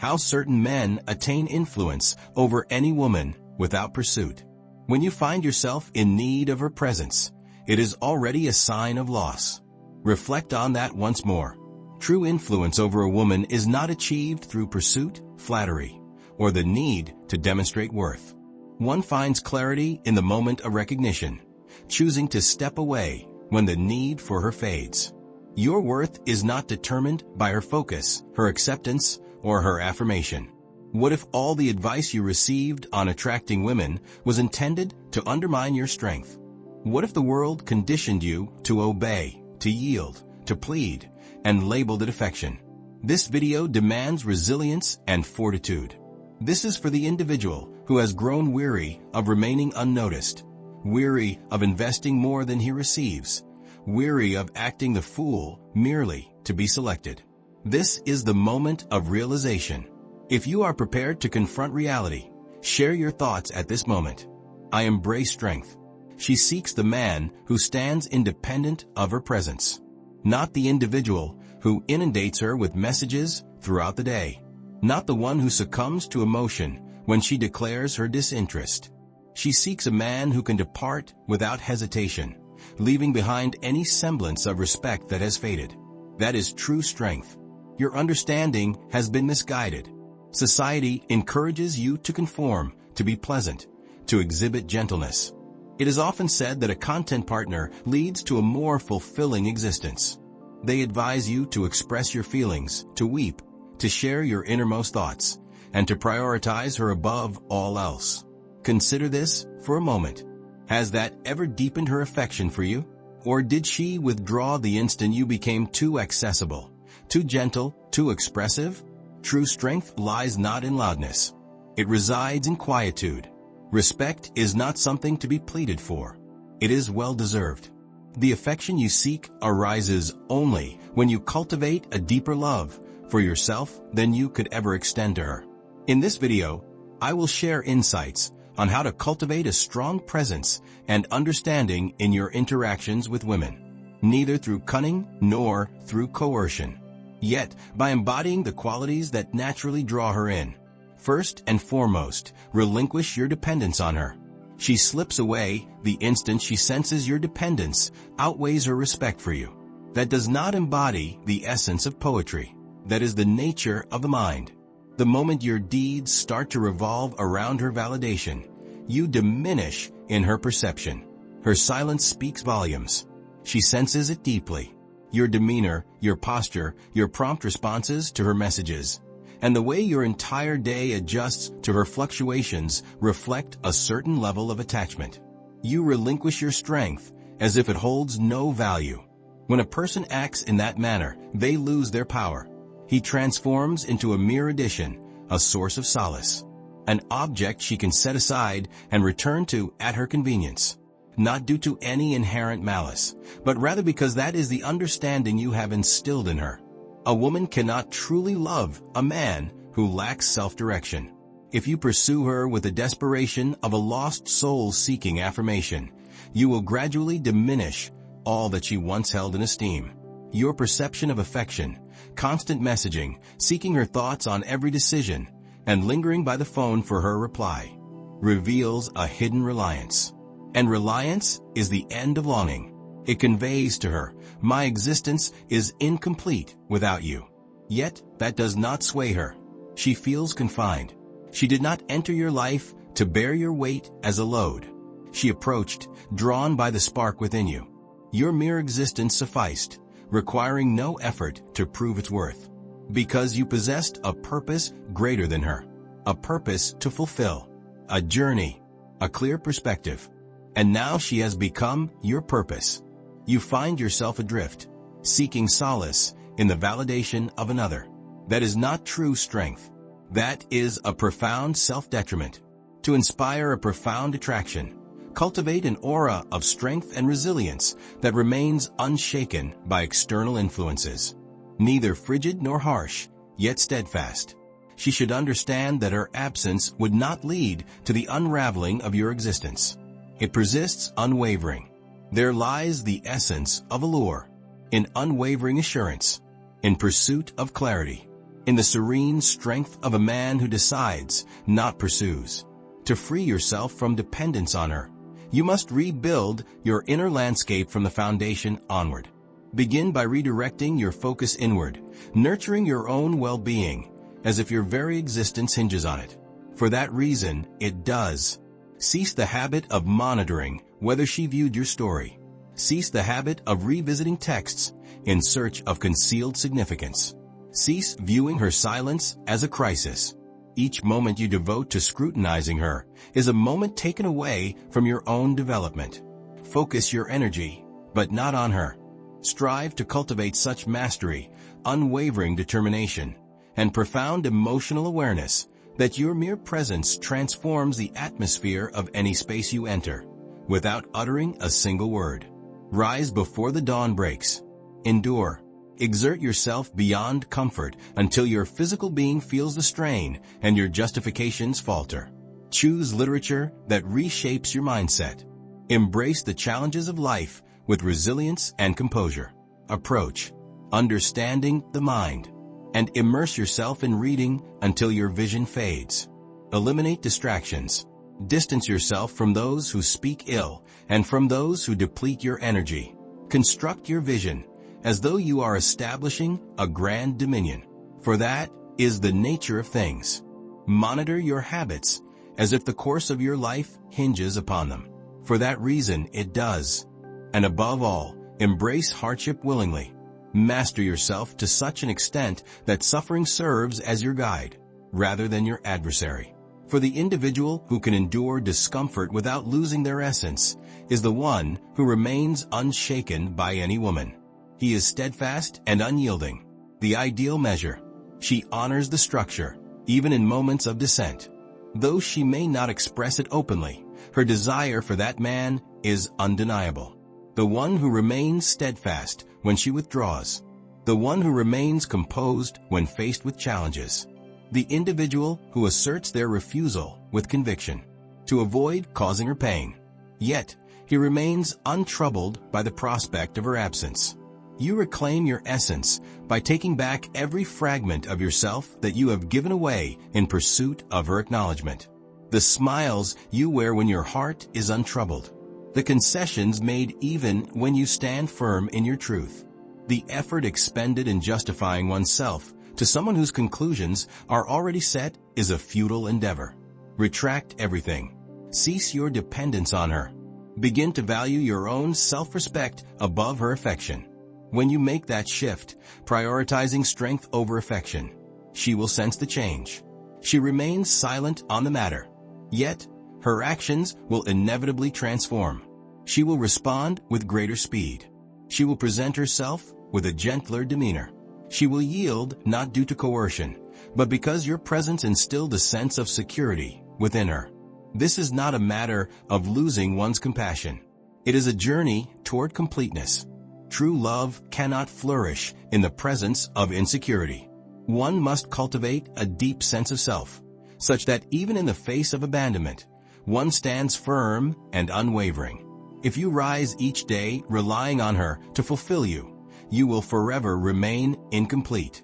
How certain men attain influence over any woman without pursuit. When you find yourself in need of her presence, it is already a sign of loss. Reflect on that once more. True influence over a woman is not achieved through pursuit, flattery, or the need to demonstrate worth. One finds clarity in the moment of recognition, choosing to step away when the need for her fades. Your worth is not determined by her focus, her acceptance, or her affirmation. What if all the advice you received on attracting women was intended to undermine your strength? What if the world conditioned you to obey, to yield, to plead, and labeled it affection? This video demands resilience and fortitude. This is for the individual who has grown weary of remaining unnoticed, weary of investing more than he receives, weary of acting the fool merely to be selected. This is the moment of realization. If you are prepared to confront reality, share your thoughts at this moment. I embrace strength. She seeks the man who stands independent of her presence, not the individual who inundates her with messages throughout the day, not the one who succumbs to emotion when she declares her disinterest. She seeks a man who can depart without hesitation, leaving behind any semblance of respect that has faded. That is true strength. Your understanding has been misguided. Society encourages you to conform, to be pleasant, to exhibit gentleness. It is often said that a content partner leads to a more fulfilling existence. They advise you to express your feelings, to weep, to share your innermost thoughts, and to prioritize her above all else. Consider this for a moment. Has that ever deepened her affection for you? Or did she withdraw the instant you became too accessible, too gentle, too expressive? True strength lies not in loudness. It resides in quietude. Respect is not something to be pleaded for. It is well-deserved. The affection you seek arises only when you cultivate a deeper love for yourself than you could ever extend to her. In this video, I will share insights on how to cultivate a strong presence and understanding in your interactions with women, neither through cunning nor through coercion, yet by embodying the qualities that naturally draw her in. First and foremost, relinquish your dependence on her. She slips away the instant she senses your dependence outweighs her respect for you. That does not embody the essence of poetry. That is the nature of the mind. The moment your deeds start to revolve around her validation, you diminish in her perception. Her silence speaks volumes. She senses it deeply. Your demeanor, your posture, your prompt responses to her messages, and the way your entire day adjusts to her fluctuations reflect a certain level of attachment. You relinquish your strength as if it holds no value. When a person acts in that manner, they lose their power. He transforms into a mere addition, a source of solace, an object she can set aside and return to at her convenience, not due to any inherent malice, but rather because that is the understanding you have instilled in her. A woman cannot truly love a man who lacks self-direction. If you pursue her with the desperation of a lost soul seeking affirmation, you will gradually diminish all that she once held in esteem. Your perception of affection, constant messaging, seeking her thoughts on every decision, and lingering by the phone for her reply, reveals a hidden reliance. And reliance is the end of longing. It conveys to her, my existence is incomplete without you. Yet, that does not sway her. She feels confined. She did not enter your life to bear your weight as a load. She approached, drawn by the spark within you. Your mere existence sufficed, requiring no effort to prove its worth. Because you possessed a purpose greater than her, a purpose to fulfill, a journey, a clear perspective. And now she has become your purpose. You find yourself adrift, seeking solace in the validation of another. That is not true strength. That is a profound self-detriment. To inspire a profound attraction, cultivate an aura of strength and resilience that remains unshaken by external influences. Neither frigid nor harsh, yet steadfast. She should understand that her absence would not lead to the unraveling of your existence. It persists unwavering. There lies the essence of allure, in unwavering assurance, in pursuit of clarity. in the serene strength of a man who decides, not pursues. To free yourself from dependence on her, you must rebuild your inner landscape from the foundation onward. Begin by redirecting your focus inward, nurturing your own well-being, as if your very existence hinges on it. For that reason, it does. Cease the habit of monitoring whether she viewed your story. Cease the habit of revisiting texts in search of concealed significance. Cease viewing her silence as a crisis. Each moment you devote to scrutinizing her is a moment taken away from your own development. Focus your energy, but not on her. Strive to cultivate such mastery, unwavering determination, and profound emotional awareness that your mere presence transforms the atmosphere of any space you enter, without uttering a single word. Rise before the dawn breaks. Endure. Exert yourself beyond comfort until your physical being feels the strain and your justifications falter. Choose literature that reshapes your mindset. Embrace the challenges of life with resilience and composure. Approach understanding the mind, and immerse yourself in reading until your vision fades. Eliminate distractions. Distance yourself from those who speak ill and from those who deplete your energy. Construct your vision as though you are establishing a grand dominion, for that is the nature of things. Monitor your habits as if the course of your life hinges upon them. For that reason it does. And above all, embrace hardship willingly. Master yourself to such an extent that suffering serves as your guide, rather than your adversary. For the individual who can endure discomfort without losing their essence is the one who remains unshaken by any woman. He is steadfast and unyielding, the ideal measure. She honors the structure, even in moments of dissent. Though she may not express it openly, her desire for that man is undeniable. The one who remains steadfast when she withdraws. The one who remains composed when faced with challenges. The individual who asserts their refusal with conviction, to avoid causing her pain. Yet, he remains untroubled by the prospect of her absence. You reclaim your essence by taking back every fragment of yourself that you have given away in pursuit of her acknowledgement. The smiles you wear when your heart is untroubled. The concessions made even when you stand firm in your truth. The effort expended in justifying oneself to someone whose conclusions are already set is a futile endeavor. Retract everything. Cease your dependence on her. Begin to value your own self-respect above her affection. When you make that shift, prioritizing strength over affection, she will sense the change. She remains silent on the matter, yet her actions will inevitably transform. She will respond with greater speed. She will present herself with a gentler demeanor. She will yield not due to coercion, but because your presence instilled a sense of security within her. This is not a matter of losing one's compassion. It is a journey toward completeness. True love cannot flourish in the presence of insecurity. One must cultivate a deep sense of self, such that even in the face of abandonment, one stands firm and unwavering. If you rise each day relying on her to fulfill you, you will forever remain incomplete.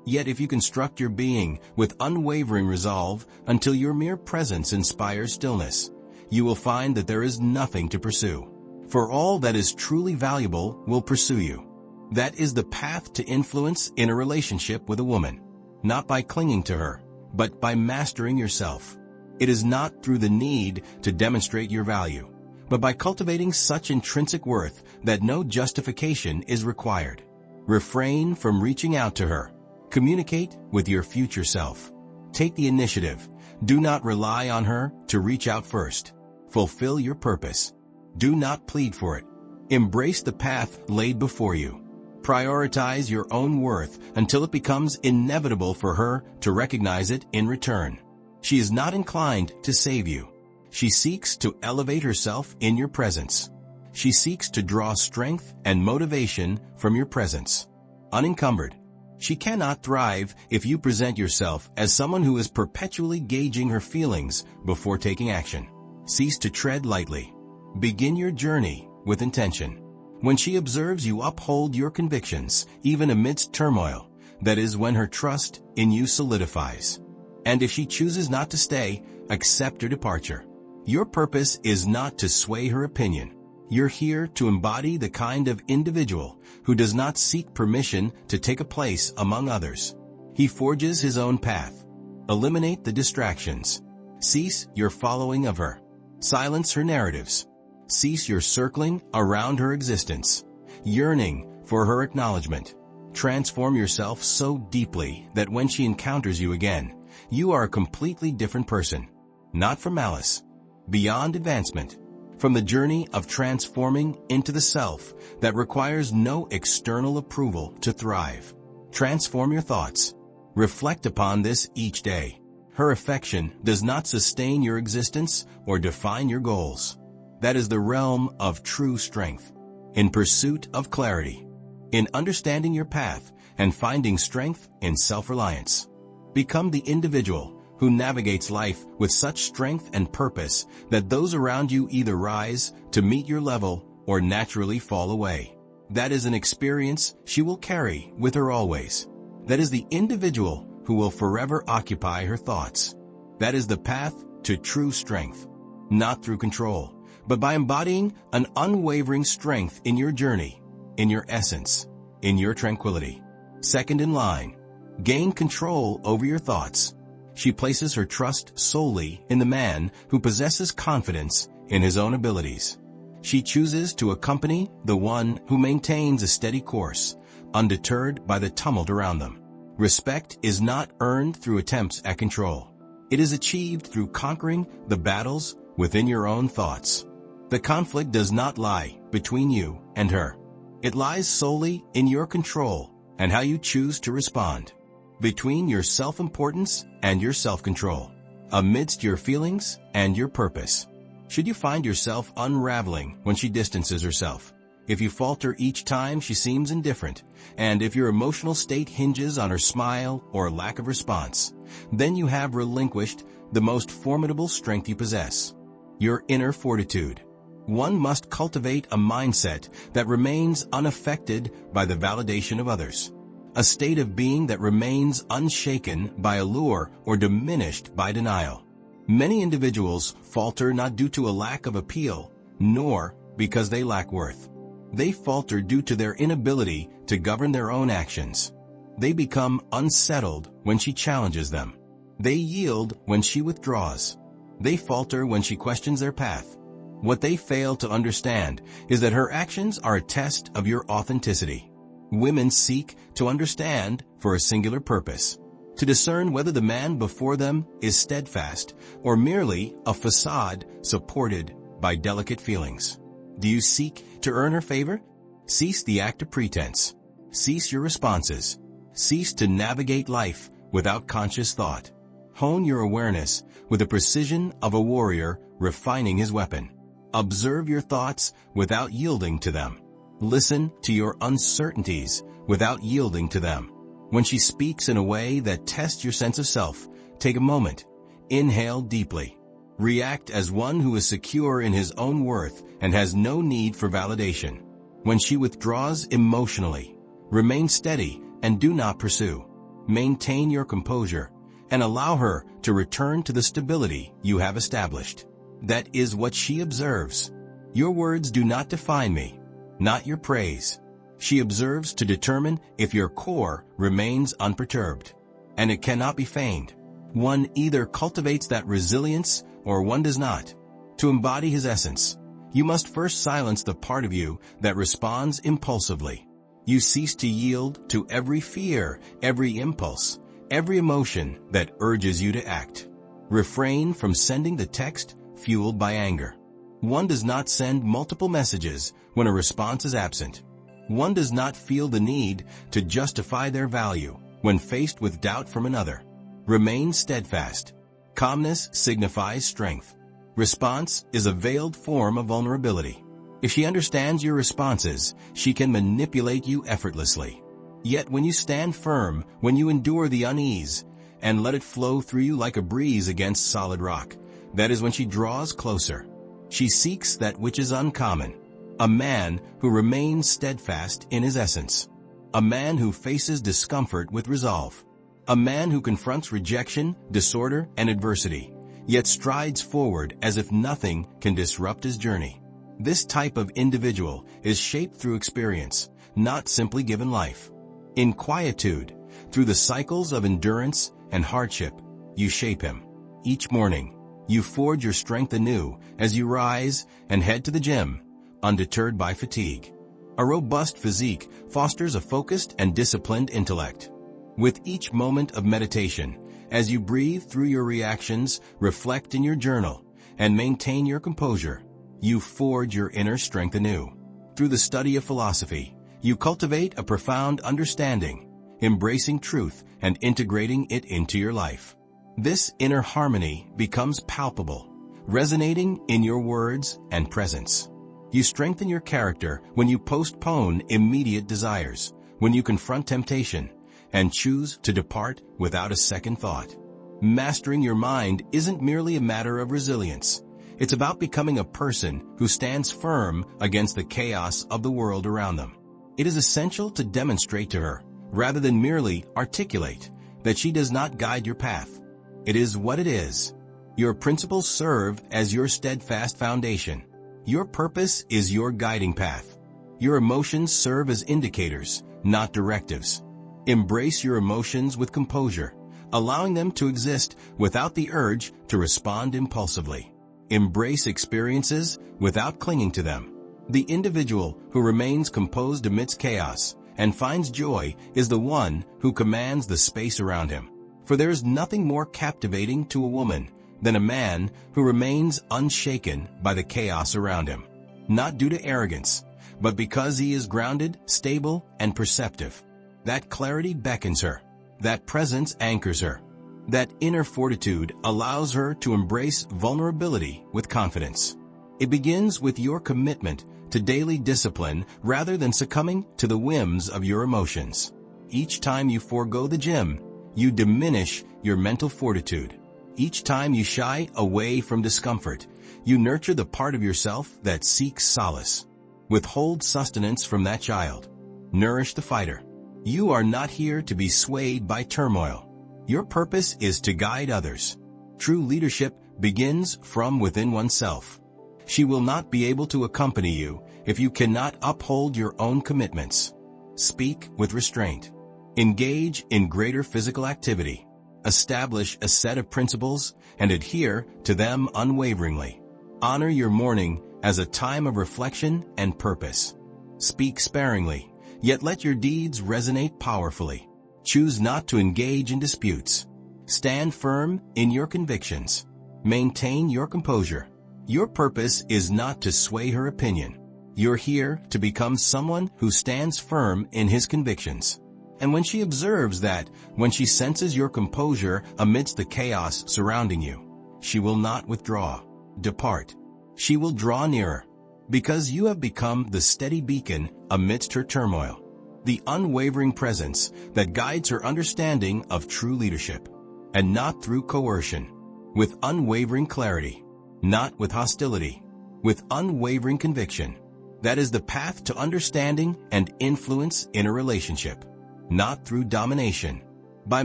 Yet if you construct your being with unwavering resolve until your mere presence inspires stillness, you will find that there is nothing to pursue. For all that is truly valuable will pursue you. That is the path to influence in a relationship with a woman, not by clinging to her, but by mastering yourself. It is not through the need to demonstrate your value, but by cultivating such intrinsic worth that no justification is required. Refrain from reaching out to her. Communicate with your future self. Take the initiative. Do not rely on her to reach out first. Fulfill your purpose. Do not plead for it. Embrace the path laid before you. Prioritize your own worth until it becomes inevitable for her to recognize it in return. She is not inclined to save you. She seeks to elevate herself in your presence. She seeks to draw strength and motivation from your presence. Unencumbered. She cannot thrive if you present yourself as someone who is perpetually gauging her feelings before taking action. Cease to tread lightly. Begin your journey with intention. When she observes you uphold your convictions, even amidst turmoil, that is when her trust in you solidifies. And if she chooses not to stay, accept her departure. Your purpose is not to sway her opinion. You're here to embody the kind of individual who does not seek permission to take a place among others. He forges his own path. Eliminate the distractions. Cease your following of her. Silence her narratives. Cease your circling around her existence, yearning for her acknowledgement. Transform yourself so deeply that when she encounters you again, you are a completely different person. Not from malice, beyond advancement. From the journey of transforming into the self that requires no external approval to thrive. Transform your thoughts. Reflect upon this each day. Her affection does not sustain your existence or define your goals. That is the realm of true strength. In pursuit of clarity. In understanding your path and finding strength in self-reliance. Become the individual who navigates life with such strength and purpose that those around you either rise to meet your level or naturally fall away. That is an experience she will carry with her always. That is the individual who will forever occupy her thoughts. That is the path to true strength. Not through control, but by embodying an unwavering strength in your journey, in your essence, in your tranquility. Second in line, gain control over your thoughts. She places her trust solely in the man who possesses confidence in his own abilities. She chooses to accompany the one who maintains a steady course, undeterred by the tumult around them. Respect is not earned through attempts at control. It is achieved through conquering the battles within your own thoughts. The conflict does not lie between you and her. It lies solely in your control and how you choose to respond. Between your self-importance and your self-control. Amidst your feelings and your purpose. Should you find yourself unraveling when she distances herself, if you falter each time she seems indifferent, and if your emotional state hinges on her smile or lack of response, then you have relinquished the most formidable strength you possess, your inner fortitude. One must cultivate a mindset that remains unaffected by the validation of others. A state of being that remains unshaken by allure or diminished by denial. Many individuals falter not due to a lack of appeal, nor because they lack worth. They falter due to their inability to govern their own actions. They become unsettled when she challenges them. They yield when she withdraws. They falter when she questions their path. What they fail to understand is that her actions are a test of your authenticity. Women seek to understand for a singular purpose, to discern whether the man before them is steadfast or merely a facade supported by delicate feelings. Do you seek to earn her favor? Cease the act of pretense. Cease your responses. Cease to navigate life without conscious thought. Hone your awareness with the precision of a warrior refining his weapon. Observe your thoughts without yielding to them. Listen to your uncertainties without yielding to them. When she speaks in a way that tests your sense of self, take a moment. Inhale deeply. React as one who is secure in his own worth and has no need for validation. When she withdraws emotionally, remain steady and do not pursue. Maintain your composure and allow her to return to the stability you have established. That is what she observes. Your words do not define me. Not your praise. She observes to determine if your core remains unperturbed. And it cannot be feigned. One either cultivates that resilience or one does not. To embody his essence, you must first silence the part of you that responds impulsively. You cease to yield to every fear, every impulse, every emotion that urges you to act. Refrain from sending the text fueled by anger. One does not send multiple messages when a response is absent. One does not feel the need to justify their value when faced with doubt from another. Remain steadfast. Calmness signifies strength. Response is a veiled form of vulnerability. If she understands your responses, she can manipulate you effortlessly. Yet when you stand firm, when you endure the unease, and let it flow through you like a breeze against solid rock, that is when she draws closer. She seeks that which is uncommon, a man who remains steadfast in his essence, a man who faces discomfort with resolve, a man who confronts rejection, disorder, and adversity, yet strides forward as if nothing can disrupt his journey. This type of individual is shaped through experience, not simply given life. In quietude, through the cycles of endurance and hardship, you shape him. Each morning, you forge your strength anew as you rise and head to the gym, undeterred by fatigue. A robust physique fosters a focused and disciplined intellect. With each moment of meditation, as you breathe through your reactions, reflect in your journal, and maintain your composure, you forge your inner strength anew. Through the study of philosophy, you cultivate a profound understanding, embracing truth and integrating it into your life. This inner harmony becomes palpable, resonating in your words and presence. You strengthen your character when you postpone immediate desires, when you confront temptation, and choose to depart without a second thought. Mastering your mind isn't merely a matter of resilience. It's about becoming a person who stands firm against the chaos of the world around them. It is essential to demonstrate to her, rather than merely articulate, that she does not guide your path. It is what it is. Your principles serve as your steadfast foundation. Your purpose is your guiding path. Your emotions serve as indicators, not directives. Embrace your emotions with composure, allowing them to exist without the urge to respond impulsively. Embrace experiences without clinging to them. The individual who remains composed amidst chaos and finds joy is the one who commands the space around him. For there is nothing more captivating to a woman than a man who remains unshaken by the chaos around him, not due to arrogance, but because he is grounded, stable, and perceptive. That clarity beckons her. That presence anchors her. That inner fortitude allows her to embrace vulnerability with confidence. It begins with your commitment to daily discipline rather than succumbing to the whims of your emotions. Each time you forego the gym, you diminish your mental fortitude. Each time you shy away from discomfort, you nurture the part of yourself that seeks solace. Withhold sustenance from that child. Nourish the fighter. You are not here to be swayed by turmoil. Your purpose is to guide others. True leadership begins from within oneself. She will not be able to accompany you if you cannot uphold your own commitments. Speak with restraint. Engage in greater physical activity. Establish a set of principles and adhere to them unwaveringly. Honor your morning as a time of reflection and purpose. Speak sparingly, yet let your deeds resonate powerfully. Choose not to engage in disputes. Stand firm in your convictions. Maintain your composure. Your purpose is not to sway her opinion. You're here to become someone who stands firm in his convictions. And when she observes that, when she senses your composure amidst the chaos surrounding you, she will not withdraw, depart. She will draw nearer, because you have become the steady beacon amidst her turmoil, the unwavering presence that guides her understanding of true leadership, and not through coercion, with unwavering clarity, not with hostility, with unwavering conviction. That is the path to understanding and influence in a relationship, not through domination. By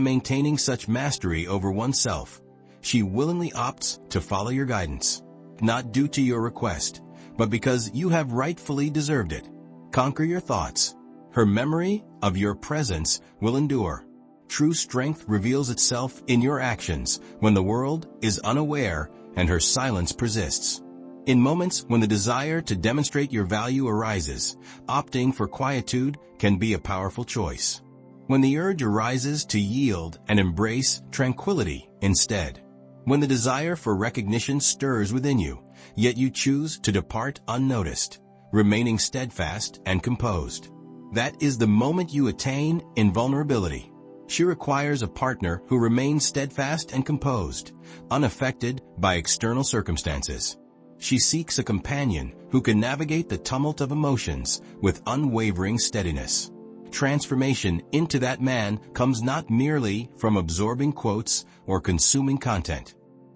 maintaining such mastery over oneself, she willingly opts to follow your guidance, not due to your request, but because you have rightfully deserved it. Conquer your thoughts. Her memory of your presence will endure. True strength reveals itself in your actions when the world is unaware and her silence persists. In moments when the desire to demonstrate your value arises, opting for quietude can be a powerful choice. When the urge arises to yield and embrace tranquility instead. When the desire for recognition stirs within you, yet you choose to depart unnoticed, remaining steadfast and composed. That is the moment you attain invulnerability. She requires a partner who remains steadfast and composed, unaffected by external circumstances. She seeks a companion who can navigate the tumult of emotions with unwavering steadiness. Transformation into that man comes not merely from absorbing quotes or consuming content.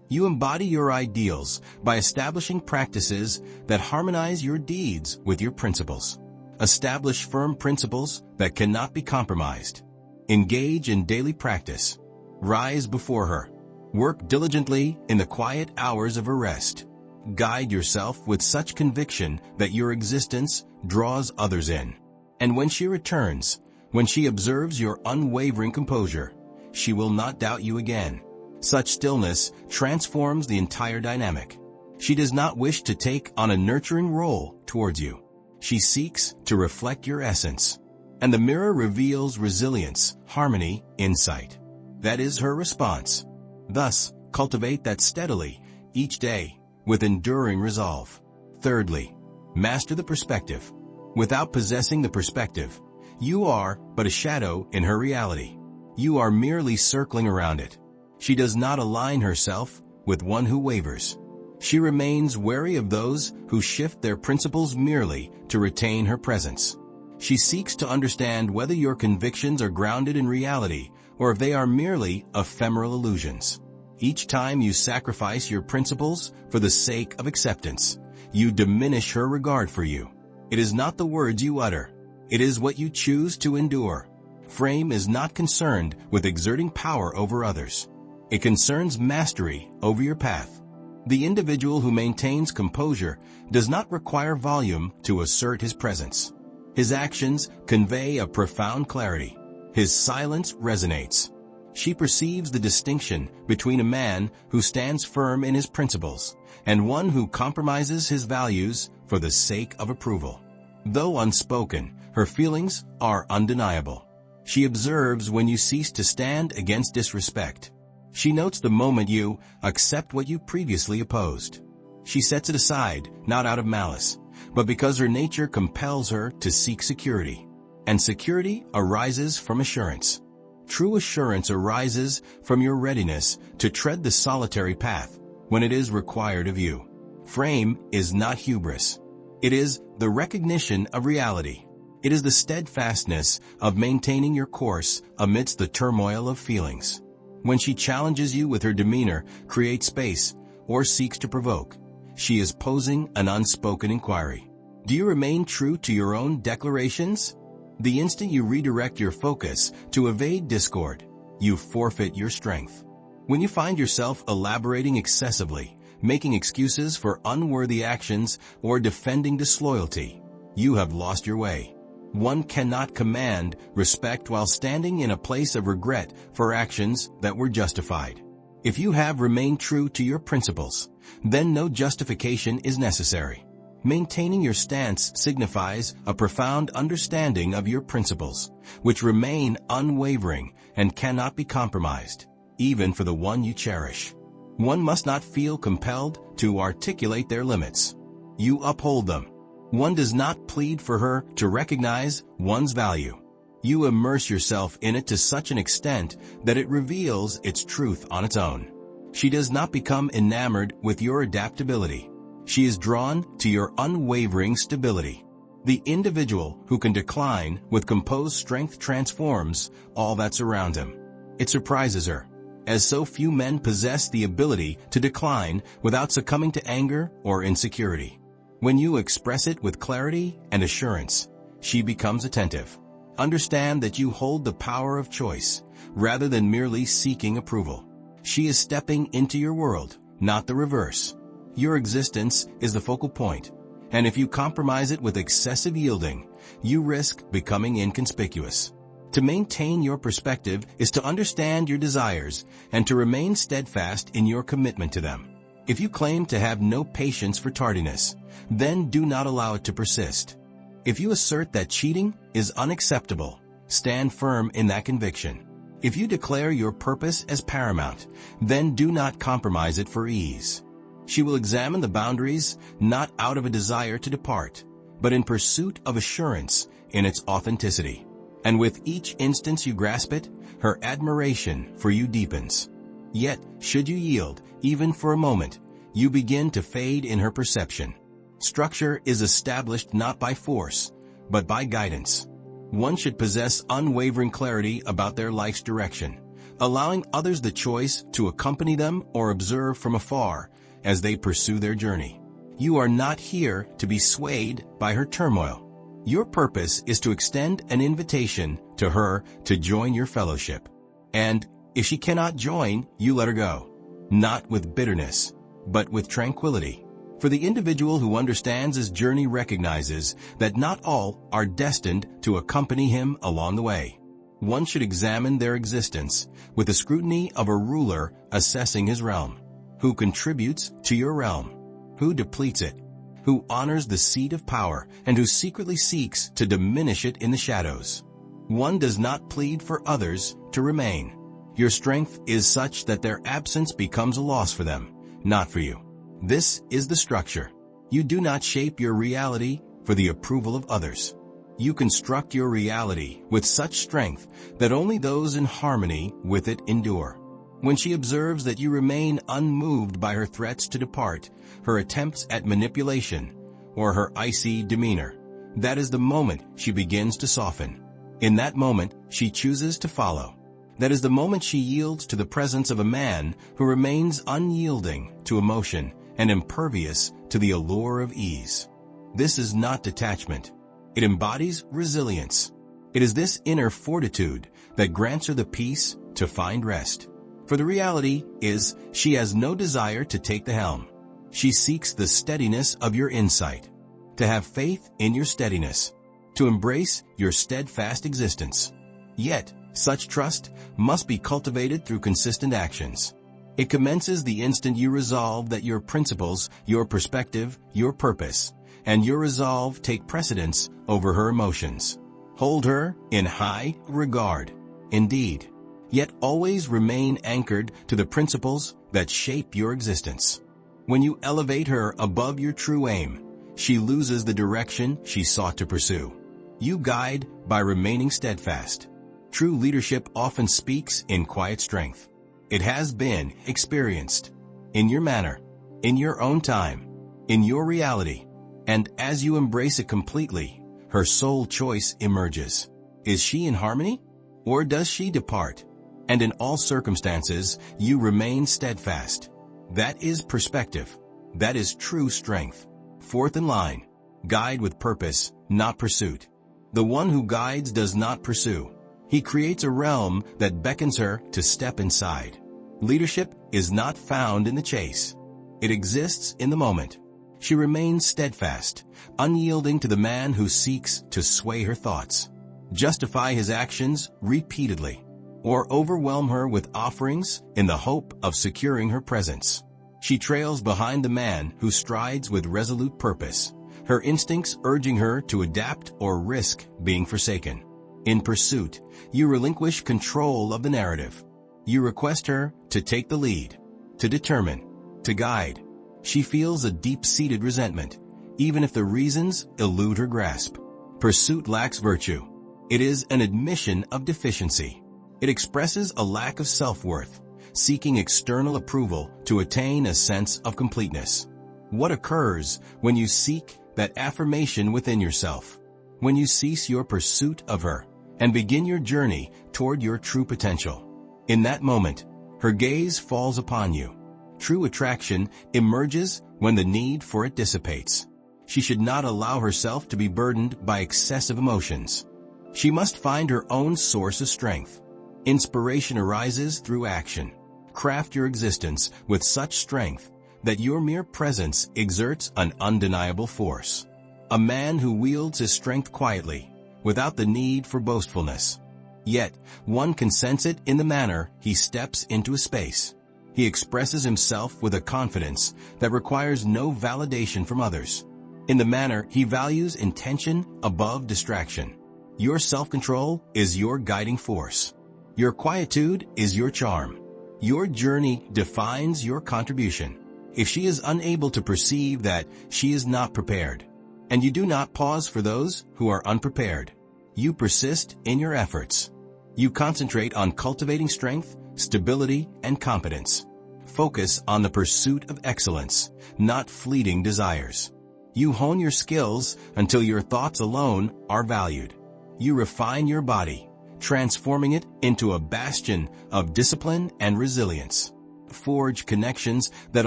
You embody your ideals by establishing practices that harmonize your deeds with your principles. Establish firm principles that cannot be compromised. Engage in daily practice. Rise before her. Work diligently in the quiet hours of her rest. Guide yourself with such conviction that your existence draws others in. And when she returns, when she observes your unwavering composure, she will not doubt you again. Such stillness transforms the entire dynamic. She does not wish to take on a nurturing role towards you. She seeks to reflect your essence. And the mirror reveals resilience, harmony, insight. That is her response. Thus, cultivate that steadily, each day, with enduring resolve. Thirdly, master the perspective. Without possessing the perspective, you are but a shadow in her reality. You are merely circling around it. She does not align herself with one who wavers. She remains wary of those who shift their principles merely to retain her presence. She seeks to understand whether your convictions are grounded in reality or if they are merely ephemeral illusions. Each time you sacrifice your principles for the sake of acceptance, you diminish her regard for you. It is not the words you utter. It is what you choose to endure. Frame is not concerned with exerting power over others. It concerns mastery over your path. The individual who maintains composure does not require volume to assert his presence. His actions convey a profound clarity. His silence resonates. She perceives the distinction between a man who stands firm in his principles and one who compromises his values for the sake of approval. Though unspoken, her feelings are undeniable. She observes when you cease to stand against disrespect. She notes the moment you accept what you previously opposed. She sets it aside, not out of malice, but because her nature compels her to seek security. And security arises from assurance. True assurance arises from your readiness to tread the solitary path when it is required of you. Frame is not hubris. It is the recognition of reality. It is the steadfastness of maintaining your course amidst the turmoil of feelings. When she challenges you with her demeanor, creates space, or seeks to provoke, she is posing an unspoken inquiry. Do you remain true to your own declarations? The instant you redirect your focus to evade discord, you forfeit your strength. When you find yourself elaborating excessively, making excuses for unworthy actions, or defending disloyalty, you have lost your way. One cannot command respect while standing in a place of regret for actions that were justified. If you have remained true to your principles, then no justification is necessary. Maintaining your stance signifies a profound understanding of your principles, which remain unwavering and cannot be compromised, even for the one you cherish. One must not feel compelled to articulate their limits. You uphold them. One does not plead for her to recognize one's value. You immerse yourself in it to such an extent that it reveals its truth on its own. She does not become enamored with your adaptability. She is drawn to your unwavering stability. The individual who can decline with composed strength transforms all that surrounds him. It surprises her, as so few men possess the ability to decline without succumbing to anger or insecurity. When you express it with clarity and assurance, she becomes attentive. Understand that you hold the power of choice, rather than merely seeking approval. She is stepping into your world, not the reverse. Your existence is the focal point, and if you compromise it with excessive yielding, you risk becoming inconspicuous. To maintain your perspective is to understand your desires and to remain steadfast in your commitment to them. If you claim to have no patience for tardiness, then do not allow it to persist. If you assert that cheating is unacceptable, stand firm in that conviction. If you declare your purpose as paramount, then do not compromise it for ease. She will examine the boundaries not out of a desire to depart, but in pursuit of assurance in its authenticity. And with each instance you grasp it, her admiration for you deepens. Yet, should you yield, even for a moment, you begin to fade in her perception. Structure is established not by force, but by guidance. One should possess unwavering clarity about their life's direction, allowing others the choice to accompany them or observe from afar as they pursue their journey. You are not here to be swayed by her turmoil. Your purpose is to extend an invitation to her to join your fellowship. And if she cannot join, you let her go. Not with bitterness, but with tranquility. For the individual who understands his journey recognizes that not all are destined to accompany him along the way. One should examine their existence with the scrutiny of a ruler assessing his realm. Who contributes to your realm? Who depletes it? Who honors the seat of power and who secretly seeks to diminish it in the shadows? One does not plead for others to remain. Your strength is such that their absence becomes a loss for them, not for you. This is the structure. You do not shape your reality for the approval of others. You construct your reality with such strength that only those in harmony with it endure. When she observes that you remain unmoved by her threats to depart, her attempts at manipulation, or her icy demeanor, that is the moment she begins to soften. In that moment, she chooses to follow. That is the moment she yields to the presence of a man who remains unyielding to emotion and impervious to the allure of ease. This is not detachment. It embodies resilience. It is this inner fortitude that grants her the peace to find rest. For the reality is, she has no desire to take the helm. She seeks the steadiness of your insight, to have faith in your steadiness, to embrace your steadfast existence. Yet, such trust must be cultivated through consistent actions. It commences the instant you resolve that your principles, your perspective, your purpose, and your resolve take precedence over her emotions. Hold her in high regard, indeed, yet always remain anchored to the principles that shape your existence. When you elevate her above your true aim, she loses the direction she sought to pursue. You guide by remaining steadfast. True leadership often speaks in quiet strength. It has been experienced in your manner, in your own time, in your reality. And as you embrace it completely, her sole choice emerges. Is she in harmony, or does she depart? And in all circumstances, you remain steadfast. That is perspective. That is true strength. Fourth in line, guide with purpose, not pursuit. The one who guides does not pursue. He creates a realm that beckons her to step inside. Leadership is not found in the chase. It exists in the moment. She remains steadfast, unyielding to the man who seeks to sway her thoughts, justify his actions repeatedly, or overwhelm her with offerings in the hope of securing her presence. She trails behind the man who strides with resolute purpose, her instincts urging her to adapt or risk being forsaken. In pursuit, you relinquish control of the narrative. You request her to take the lead, to determine, to guide. She feels a deep-seated resentment, even if the reasons elude her grasp. Pursuit lacks virtue. It is an admission of deficiency. It expresses a lack of self-worth, seeking external approval to attain a sense of completeness. What occurs when you seek that affirmation within yourself? When you cease your pursuit of her and begin your journey toward your true potential. In that moment, her gaze falls upon you. True attraction emerges when the need for it dissipates. She should not allow herself to be burdened by excessive emotions. She must find her own source of strength. Inspiration arises through action. Craft your existence with such strength that your mere presence exerts an undeniable force. A man who wields his strength quietly, without the need for boastfulness. Yet, one can sense it in the manner he steps into a space. He expresses himself with a confidence that requires no validation from others. In the manner he values intention above distraction. Your self-control is your guiding force. Your quietude is your charm. Your journey defines your contribution. If she is unable to perceive that, she is not prepared. And you do not pause for those who are unprepared. You persist in your efforts. You concentrate on cultivating strength, stability, and competence. Focus on the pursuit of excellence, not fleeting desires. You hone your skills until your thoughts alone are valued. You refine your body, transforming it into a bastion of discipline and resilience. Forge connections that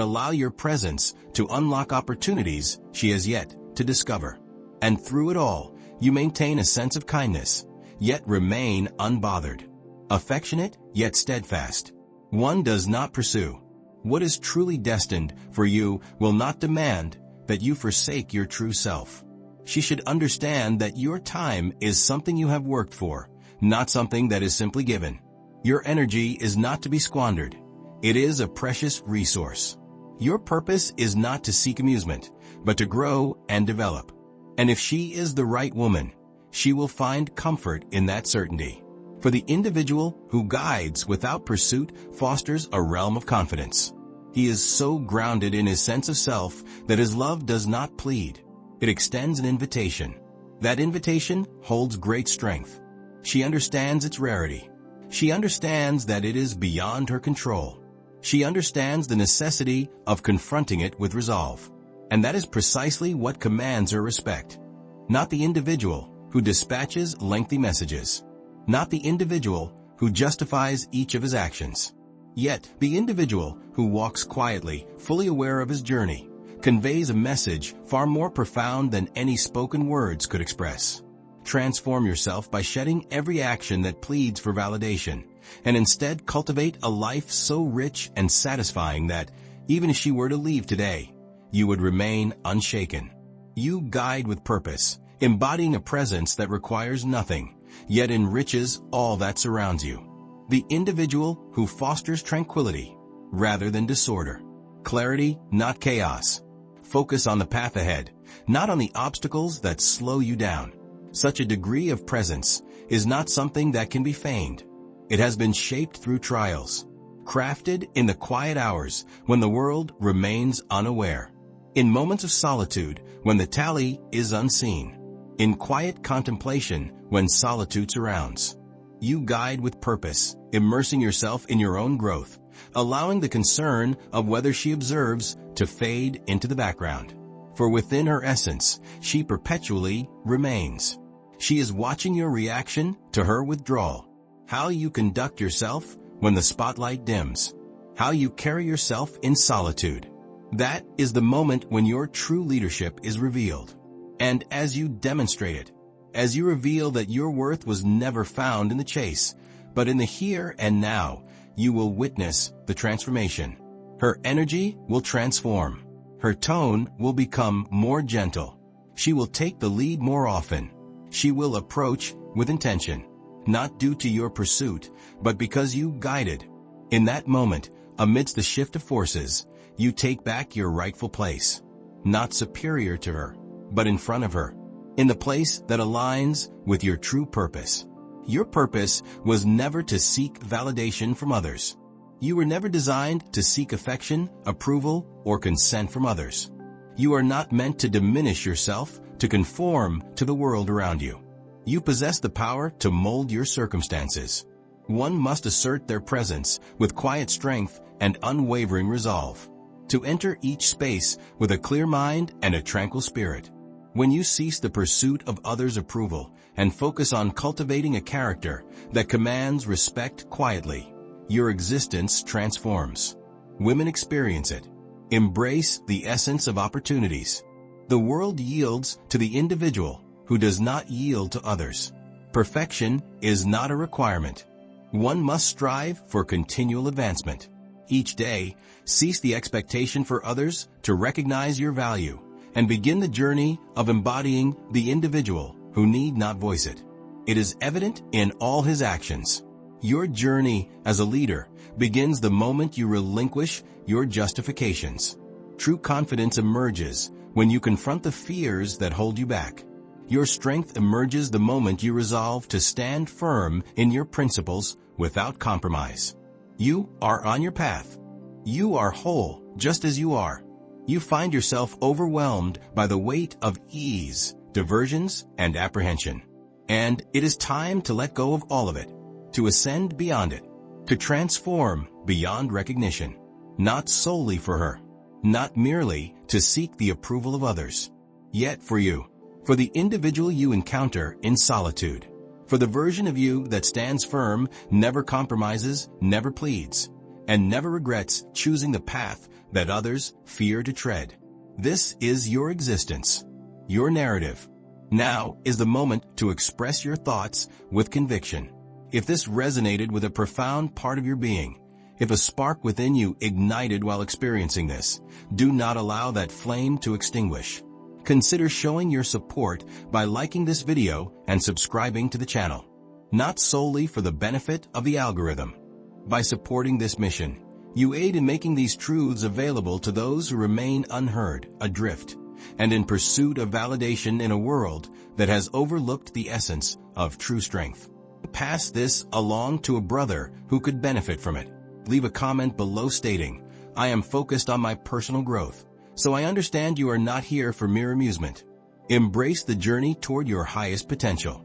allow your presence to unlock opportunities she has yet to discover. And through it all, You maintain a sense of kindness, yet remain unbothered. Affectionate, yet steadfast. One does not pursue. What is truly destined for you will not demand that you forsake your true self. She should understand that your time is something you have worked for, not something that is simply given. Your energy is not to be squandered. It is a precious resource. Your purpose is not to seek amusement, but to grow and develop. And if she is the right woman, she will find comfort in that certainty. For the individual who guides without pursuit fosters a realm of confidence. He is so grounded in his sense of self that his love does not plead. It extends an invitation. That invitation holds great strength. She understands its rarity. She understands that it is beyond her control. She understands the necessity of confronting it with resolve. And that is precisely what commands her respect. Not the individual who dispatches lengthy messages. Not the individual who justifies each of his actions. Yet, the individual who walks quietly, fully aware of his journey, conveys a message far more profound than any spoken words could express. Transform yourself by shedding every action that pleads for validation, and instead cultivate a life so rich and satisfying that, even if she were to leave today, you would remain unshaken. You guide with purpose, embodying a presence that requires nothing, yet enriches all that surrounds you. The individual who fosters tranquility rather than disorder. Clarity, not chaos. Focus on the path ahead, not on the obstacles that slow you down. Such a degree of presence is not something that can be feigned. It has been shaped through trials, crafted in the quiet hours when the world remains unaware, in moments of solitude when the tally is unseen, in quiet contemplation when solitude surrounds. You guide with purpose, immersing yourself in your own growth, allowing the concern of whether she observes to fade into the background. For within her essence, she perpetually remains. She is watching your reaction to her withdrawal, how you conduct yourself when the spotlight dims, how you carry yourself in solitude. That is the moment when your true leadership is revealed. And as you demonstrate it, as you reveal that your worth was never found in the chase, but in the here and now, you will witness the transformation. Her energy will transform. Her tone will become more gentle. She will take the lead more often. She will approach with intention, not due to your pursuit, but because you guided. In that moment, amidst the shift of forces, you take back your rightful place, not superior to her, but in front of her, in the place that aligns with your true purpose. Your purpose was never to seek validation from others. You were never designed to seek affection, approval, or consent from others. You are not meant to diminish yourself, to conform to the world around you. You possess the power to mold your circumstances. One must assert their presence with quiet strength and unwavering resolve, to enter each space with a clear mind and a tranquil spirit. When you cease the pursuit of others' approval and focus on cultivating a character that commands respect quietly, your existence transforms. Women experience it. Embrace the essence of opportunities. The world yields to the individual who does not yield to others. Perfection is not a requirement. One must strive for continual advancement. Each day, cease the expectation for others to recognize your value and begin the journey of embodying the individual who need not voice it. It is evident in all his actions. Your journey as a leader begins the moment you relinquish your justifications. True confidence emerges when you confront the fears that hold you back. Your strength emerges the moment you resolve to stand firm in your principles without compromise. You are on your path. You are whole just as you are. You find yourself overwhelmed by the weight of ease, diversions, and apprehension. And it is time to let go of all of it, to ascend beyond it, to transform beyond recognition, not solely for her, not merely to seek the approval of others, yet for you, for the individual you encounter in solitude, for the version of you that stands firm, never compromises, never pleads, and never regrets choosing the path that others fear to tread. This is your existence, your narrative, Now is the moment to express your thoughts with conviction. If this resonated with a profound part of your being, if a spark within you ignited while experiencing this, do not allow that flame to extinguish. Consider showing your support by liking this video and subscribing to the channel, not solely for the benefit of the algorithm. By supporting this mission, you aid in making these truths available to those who remain unheard, adrift, and in pursuit of validation in a world that has overlooked the essence of true strength. Pass this along to a brother who could benefit from it. Leave a comment below stating, "I am focused on my personal growth, so I understand you are not here for mere amusement." Embrace the journey toward your highest potential.